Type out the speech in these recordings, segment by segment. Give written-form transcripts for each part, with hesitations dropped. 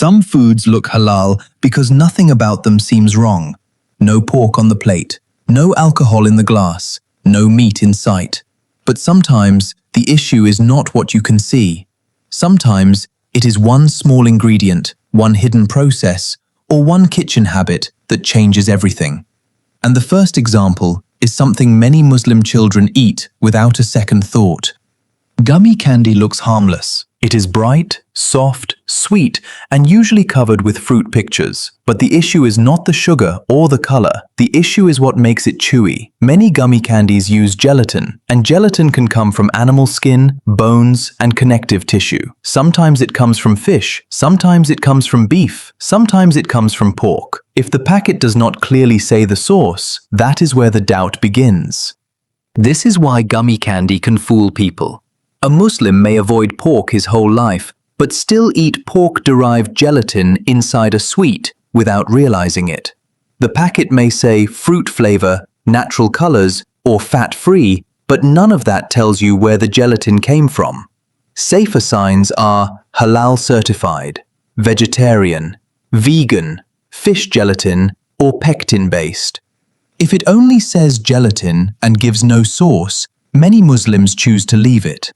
Some foods look halal because nothing about them seems wrong. No pork on the plate, no alcohol in the glass, no meat in sight. But sometimes the issue is not what you can see. Sometimes it is one small ingredient, one hidden process, or one kitchen habit that changes everything. And the first example is something many Muslim children eat without a second thought. Gummy candy looks harmless. It is bright, soft, sweet, and usually covered with fruit pictures. But the issue is not the sugar or the color. The issue is what makes it chewy. Many gummy candies use gelatin, and gelatin can come from animal skin, bones, and connective tissue. Sometimes it comes from fish, sometimes it comes from beef, sometimes it comes from pork. If the packet does not clearly say the source, that is where the doubt begins. This is why gummy candy can fool people. A Muslim may avoid pork his whole life, but still eat pork-derived gelatin inside a sweet without realizing it. The packet may say fruit flavor, natural colors, or fat-free, but none of that tells you where the gelatin came from. Safer signs are halal certified, vegetarian, vegan, fish gelatin, or pectin-based. If it only says gelatin and gives no source, many Muslims choose to leave it.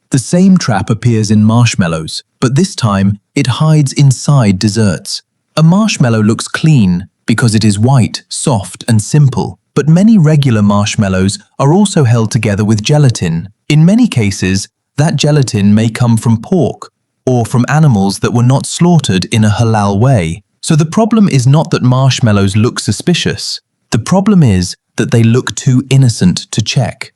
The same trap appears in marshmallows, but this time it hides inside desserts. A marshmallow looks clean because it is white, soft, and simple, but many regular marshmallows are also held together with gelatin. In many cases, that gelatin may come from pork or from animals that were not slaughtered in a halal way. So the problem is not that marshmallows look suspicious. The problem is that they look too innocent to check.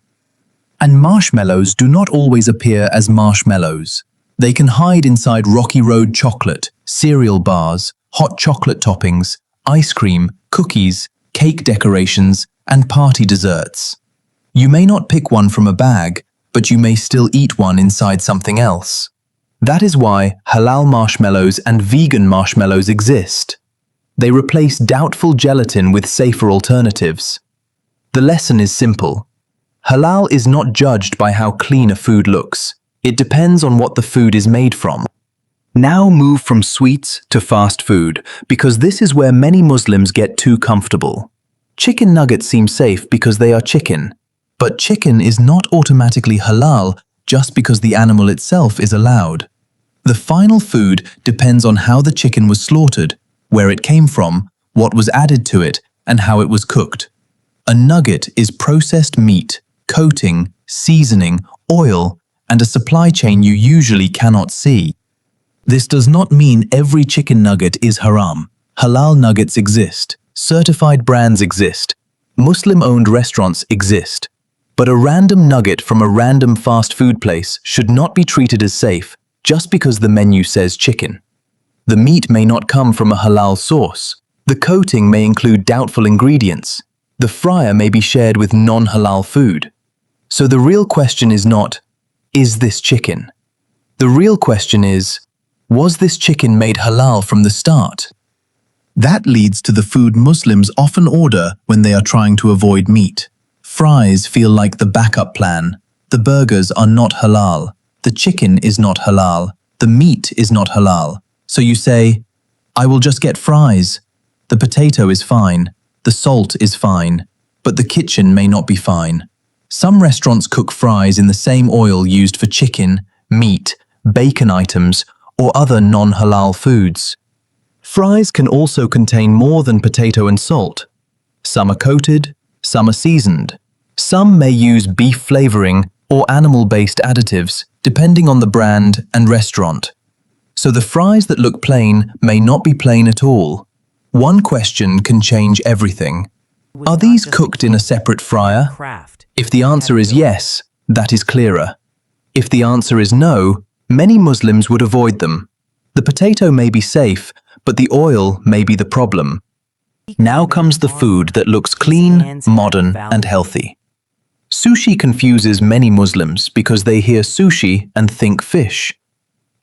And marshmallows do not always appear as marshmallows. They can hide inside Rocky Road chocolate, cereal bars, hot chocolate toppings, ice cream, cookies, cake decorations, and party desserts. You may not pick one from a bag, but you may still eat one inside something else. That is why halal marshmallows and vegan marshmallows exist. They replace doubtful gelatin with safer alternatives. The lesson is simple. Halal is not judged by how clean a food looks. It depends on what the food is made from. Now move from sweets to fast food, because this is where many Muslims get too comfortable. Chicken nuggets seem safe because they are chicken. But chicken is not automatically halal just because the animal itself is allowed. The final food depends on how the chicken was slaughtered, where it came from, what was added to it, and how it was cooked. A nugget is processed meat, coating, seasoning, oil, and a supply chain you usually cannot see. This does not mean every chicken nugget is haram. Halal nuggets exist, certified brands exist, Muslim-owned restaurants exist. But a random nugget from a random fast food place should not be treated as safe just because the menu says chicken. The meat may not come from a halal source. The coating may include doubtful ingredients. The fryer may be shared with non-halal food. So the real question is not, is this chicken? The real question is, was this chicken made halal from the start? That leads to the food Muslims often order when they are trying to avoid meat. Fries feel like the backup plan. The burgers are not halal. The chicken is not halal. The meat is not halal. So you say, I will just get fries. The potato is fine. The salt is fine. But the kitchen may not be fine. Some restaurants cook fries in the same oil used for chicken, meat, bacon items, or other non-halal foods. Fries can also contain more than potato and salt. Some are coated, some are seasoned. Some may use beef flavoring or animal-based additives, depending on the brand and restaurant. So the fries that look plain may not be plain at all. One question can change everything. Are these cooked in a separate fryer? If the answer is yes, that is clearer. If the answer is no, many Muslims would avoid them. The potato may be safe, but the oil may be the problem. Now comes the food that looks clean, modern, and healthy. Sushi confuses many Muslims because they hear sushi and think fish.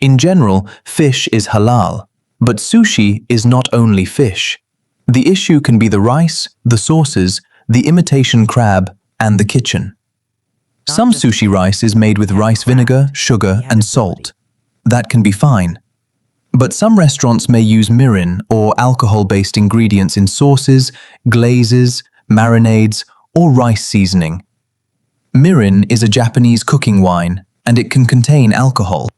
In general, fish is halal, but sushi is not only fish. The issue can be the rice, the sauces, the imitation crab, and the kitchen. Some sushi rice is made with rice vinegar, sugar, and salt. That can be fine. But some restaurants may use mirin or alcohol-based ingredients in sauces, glazes, marinades, or rice seasoning. Mirin is a Japanese cooking wine, and it can contain alcohol.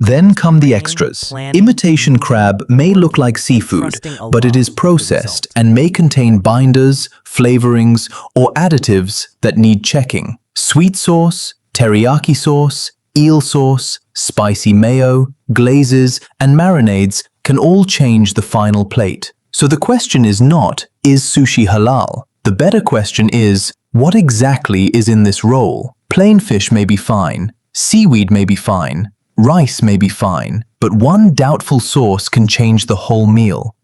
Then come the extras. Imitation crab may look like seafood, but it is processed and may contain binders, flavorings, or additives that need checking. Sweet sauce, teriyaki sauce, eel sauce, spicy mayo, glazes, and marinades can all change the final plate. So the question is not, is sushi halal? The better question is, what exactly is in this roll? Plain fish may be fine, seaweed may be fine, rice may be fine, but one doubtful sauce can change the whole meal.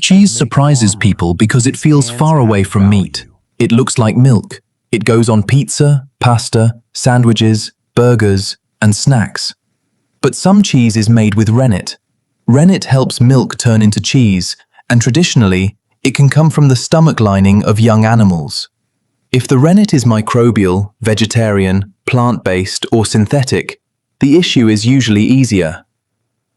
Cheese surprises people because it feels far away from meat. It looks like milk. It goes on pizza, pasta, sandwiches, burgers, and snacks. But some cheese is made with rennet. Rennet helps milk turn into cheese, and traditionally, it can come from the stomach lining of young animals. If the rennet is microbial, vegetarian, plant-based, or synthetic, the issue is usually easier.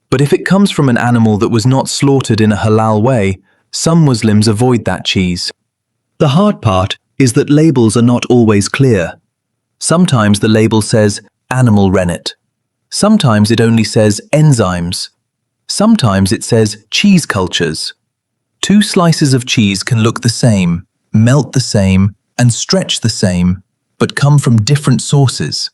But if it comes from an animal that was not slaughtered in a halal way, some Muslims avoid that cheese. The hard part is that labels are not always clear. Sometimes the label says animal rennet. Sometimes it only says enzymes. Sometimes it says cheese cultures. 2 slices of cheese can look the same, melt the same, and stretch the same, but come from different sources.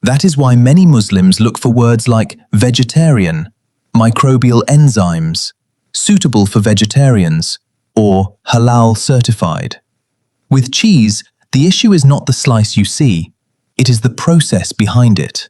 That is why many Muslims look for words like vegetarian, microbial enzymes, suitable for vegetarians, or halal certified. With cheese, the issue is not the slice you see, it is the process behind it.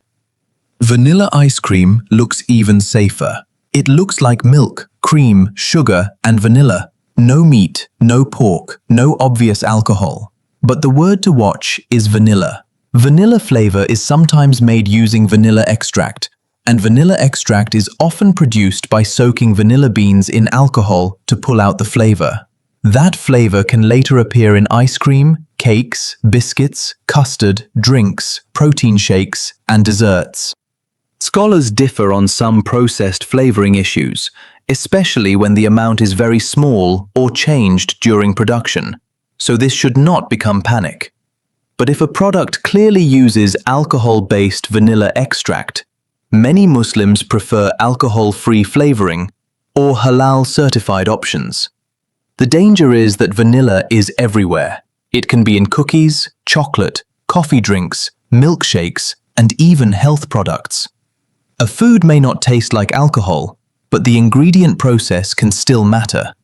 Vanilla ice cream looks even safer. It looks like milk, cream, sugar, and vanilla. No meat, no pork, no obvious alcohol. But the word to watch is vanilla. Vanilla flavor is sometimes made using vanilla extract, and vanilla extract is often produced by soaking vanilla beans in alcohol to pull out the flavor. That flavor can later appear in ice cream, cakes, biscuits, custard, drinks, protein shakes, and desserts. Scholars differ on some processed flavoring issues, especially when the amount is very small or changed during production, so this should not become panic. But if a product clearly uses alcohol-based vanilla extract, many Muslims prefer alcohol-free flavoring or halal-certified options. The danger is that vanilla is everywhere. It can be in cookies, chocolate, coffee drinks, milkshakes, and even health products. A food may not taste like alcohol, but the ingredient process can still matter.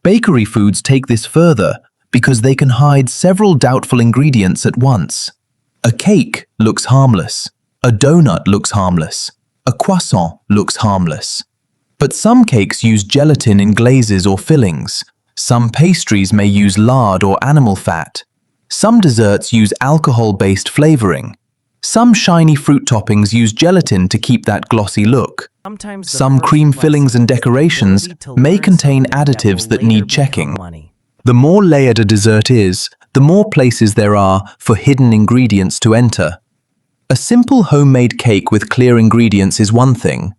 Bakery foods take this further because they can hide several doubtful ingredients at once. A cake looks harmless. A donut looks harmless. A croissant looks harmless. But some cakes use gelatin in glazes or fillings. Some pastries may use lard or animal fat. Some desserts use alcohol-based flavoring. Some shiny fruit toppings use gelatin to keep that glossy look. Some cream fillings and decorations may contain additives that need checking. The more layered a dessert is, the more places there are for hidden ingredients to enter. A simple homemade cake with clear ingredients is one thing.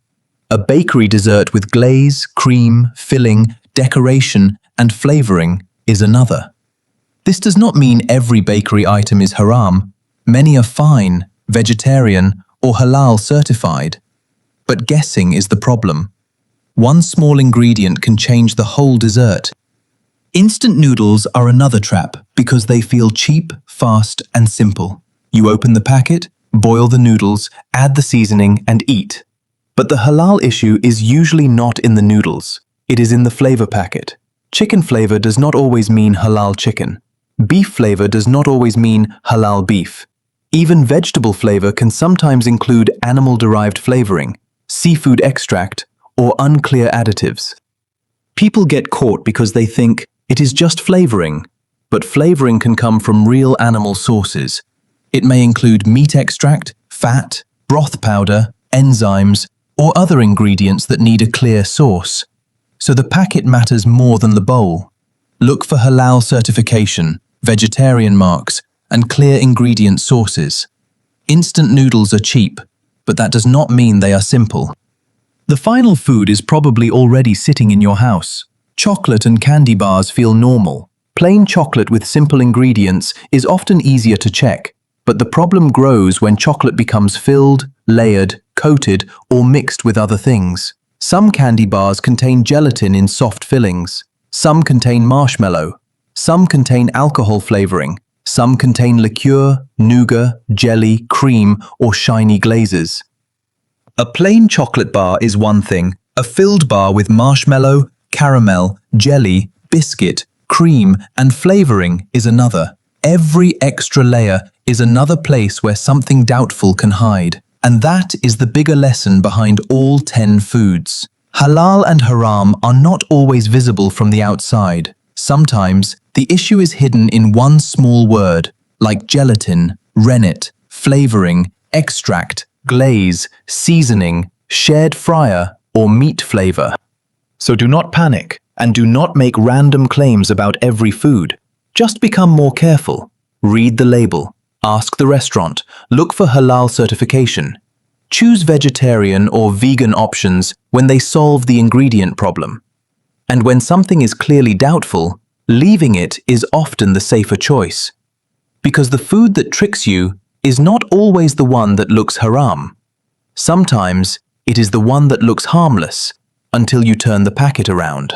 A bakery dessert with glaze, cream, filling, decoration, and flavoring is another. This does not mean every bakery item is haram. Many are fine, vegetarian, or halal certified. But guessing is the problem. One small ingredient can change the whole dessert. Instant noodles are another trap because they feel cheap, fast, and simple. You open the packet, boil the noodles, add the seasoning, and eat. But the halal issue is usually not in the noodles. It is in the flavor packet. Chicken flavor does not always mean halal chicken. Beef flavor does not always mean halal beef. Even vegetable flavor can sometimes include animal-derived flavoring, seafood extract, or unclear additives. People get caught because they think it is just flavoring, but flavoring can come from real animal sources. It may include meat extract, fat, broth powder, enzymes, or other ingredients that need a clear source. So the packet matters more than the bowl. Look for halal certification, vegetarian marks, and clear ingredient sources. Instant noodles are cheap, but that does not mean they are simple. The final food is probably already sitting in your house. Chocolate and candy bars feel normal. Plain chocolate with simple ingredients is often easier to check, but the problem grows when chocolate becomes filled, layered, coated, or mixed with other things. Some candy bars contain gelatin in soft fillings. Some contain marshmallow. Some contain alcohol flavoring. Some contain liqueur, nougat, jelly, cream, or shiny glazes. A plain chocolate bar is one thing. A filled bar with marshmallow, caramel, jelly, biscuit, cream, and flavoring is another. Every extra layer is another place where something doubtful can hide. And that is the bigger lesson behind all 10 foods. Halal and haram are not always visible from the outside. Sometimes, the issue is hidden in one small word, like gelatin, rennet, flavoring, extract, glaze, seasoning, shared fryer, or meat flavor. So do not panic, and do not make random claims about every food. Just become more careful. Read the label. Ask the restaurant. Look for halal certification. Choose vegetarian or vegan options when they solve the ingredient problem. And when something is clearly doubtful, leaving it is often the safer choice. Because the food that tricks you is not always the one that looks haram. Sometimes it is the one that looks harmless until you turn the packet around.